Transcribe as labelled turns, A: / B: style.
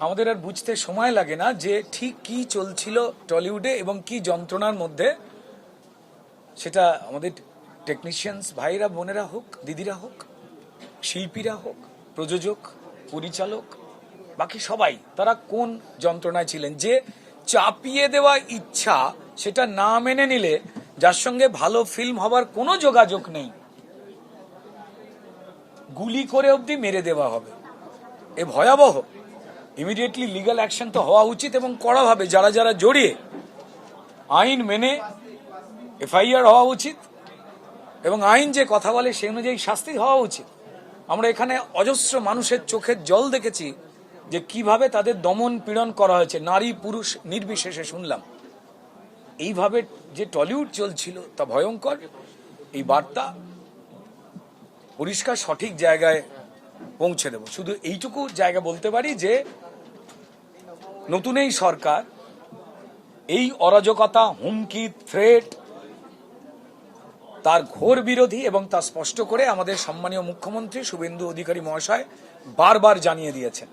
A: আমাদের আর বুঝতে সময় লাগে না যে ঠিক কি চলছিল টলিউডে এবং কি যন্ত্রণার মধ্যে। সেটা আমাদের টেকনিশিয়ানস ভাইরা বোনেরা হোক, দিদিরা হোক, শিল্পীরা হোক, প্রযোজক, পরিচালক, বাকি সবাই তারা কোন যন্ত্রণায় ছিলেন। যে চাপিয়ে দেওয়া ইচ্ছা, সেটা না মেনে নিলে যার সঙ্গে ভালো ফিল্ম হবার কোনো যোগাযোগ নেই, গুলি করে অবধি মেরে দেওয়া হবে, এ ভয়াবহ। ইমিডিয়েটলি লিগ্যাল অ্যাকশন তো হওয়া উচিত এবং কড়াভাবে যারা যারা জড়িয়ে আইন মেনে এফআইআর হওয়া উচিত এবং আইন যে কথা বলে সে অনুযায়ী শাস্তি হওয়া উচিত। আমরা এখানে অজস্র মানুষের চোখের জল দেখেছি যে কিভাবে তাদের দমন পীড়ন করা হয়েছে, নারী পুরুষ নির্বিশেষে শুনলাম। এইভাবে যে টলিউড চলছিল তা ভয়ঙ্কর। এই বার্তা পরিষ্কার সঠিক জায়গায় পৌঁছে দেব। শুধু এইটুকু জায়গা বলতে পারি যে নতুন এই সরকার এই অরাজকতা, হুমকি, থ্রেট তার ঘোর বিরোধী এবং তা স্পষ্ট করে আমাদের সম্মানীয় মুখ্যমন্ত্রী শুভেন্দু অধিকারী মহাশয় বারবার জানিয়ে দিয়েছেন।